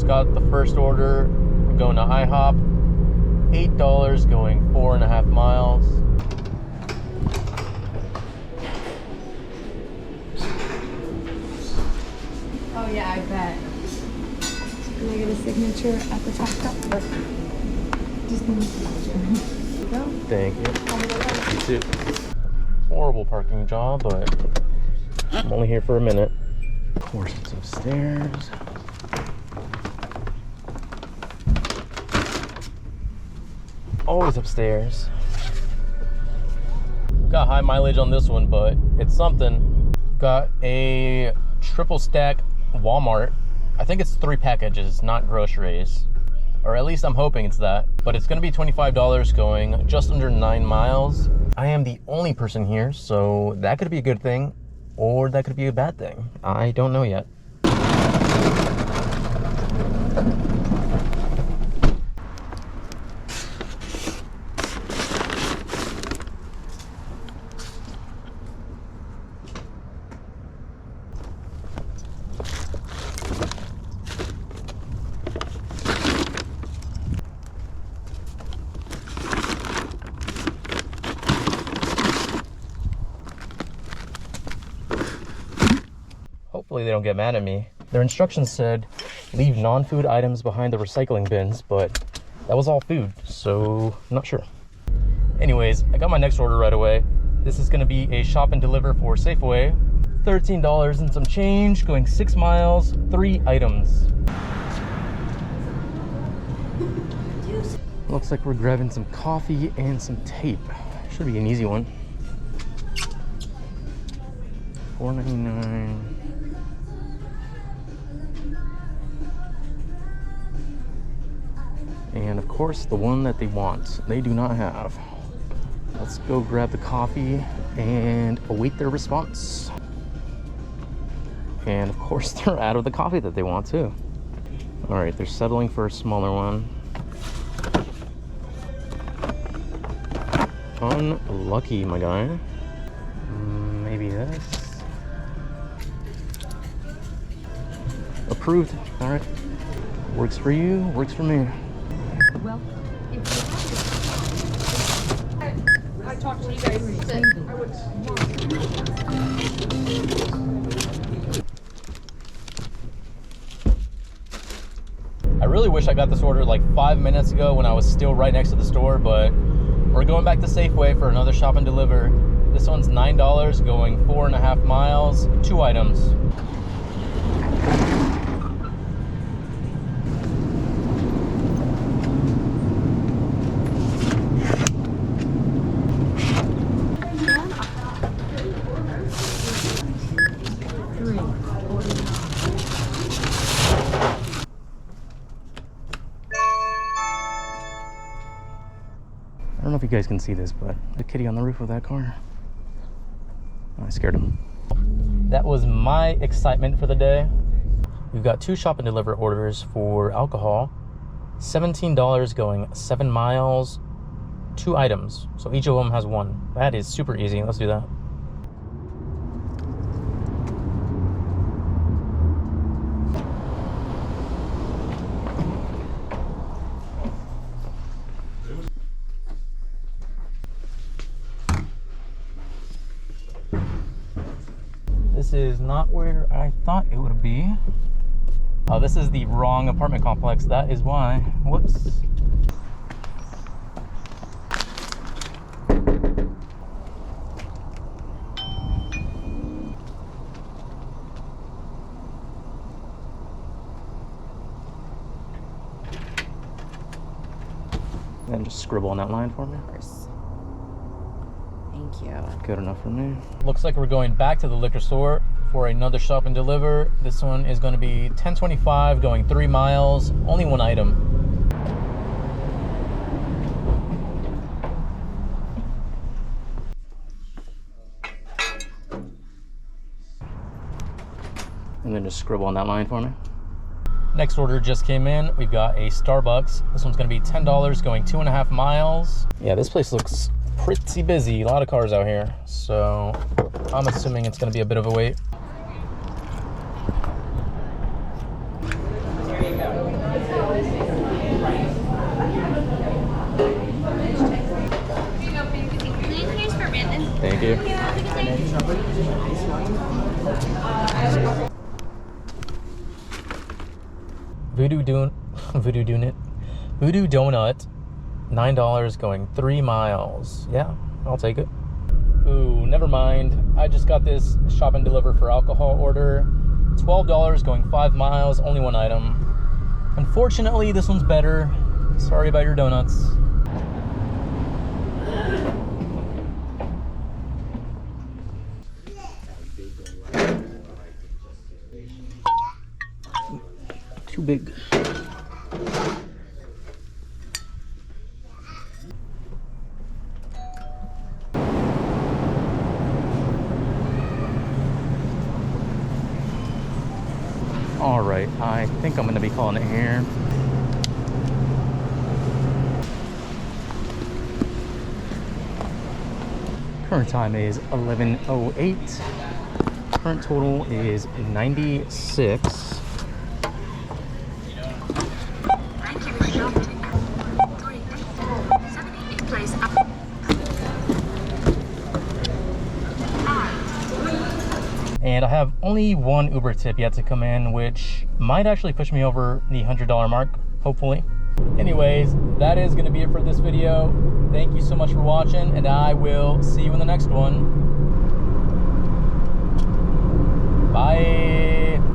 got the first order. We're going to IHOP. $8 going 4.5 miles. Oh yeah, I bet. Can I get a signature at the top cup? Just need a signature. Here you go. Thank you. You too. Horrible parking job, but I'm only here for a minute. Of course, it's upstairs. Always upstairs. Got high mileage on this one, but it's something. Got a triple stack Walmart. I think it's 3 packages, not groceries. Or at least I'm hoping it's that. But it's gonna be $25 going just under 9 miles. I am the only person here, so that could be a good thing, or that could be a bad thing. I don't know yet. Hopefully they don't get mad at me. Their instructions said leave non-food items behind the recycling bins, but that was all food, so I'm not sure. Anyways, I got my next order right away. This is gonna be a shop and deliver for Safeway. $13 and some change, going 6 miles, 3 items. Looks like we're grabbing some coffee and some tape. Should be an easy one. $4.99. And of course, the one that they want, they do not have. Let's go grab the coffee and await their response. And of course, they're out of the coffee that they want too. All right, they're settling for a smaller one. Unlucky, my guy. Maybe this. Approved. All right. Works for you, works for me. Well, I talked to you guys. I really wish I got this order like 5 minutes ago when I was still right next to the store, but we're going back to Safeway for another shop and deliver. This one's $9 going 4.5 miles, 2 items. I don't know if you guys can see this, but the kitty on the roof of that car. I scared him. That was my excitement for the day. We've got 2 shop and deliver orders for alcohol. $17 going 7 miles, 2 items. So each of them has 1. That is super easy. Let's do that. This is not where I thought it would be. Oh, this is the wrong apartment complex. That is why. Whoops. And just scribble on that line for me. Thank you. Good enough for me. Looks like we're going back to the liquor store for another shop and deliver. This one is going to be $10.25 going 3 miles, only 1 item. And then just scribble on that line for me. Next order just came in. We've got a Starbucks. This one's going to be $10 going 2.5 miles. Yeah, this place looks pretty busy. A lot of cars out here. So I'm assuming it's going to be a bit of a wait. you. Voodoo Donut, $9 going 3 miles. Yeah, I'll take it. Ooh, never mind. I just got this shop and deliver for alcohol order. $12 going 5 miles, only one item. Unfortunately, this one's better. Sorry about your donuts. Too big. All right, I think I'm gonna be calling it here. Current time is 11:08. Current total is 96. And I have only one Uber tip yet to come in, which might actually push me over the $100 mark, hopefully. Anyways, that is going to be it for this video. Thank you so much for watching, and I will see you in the next one. Bye.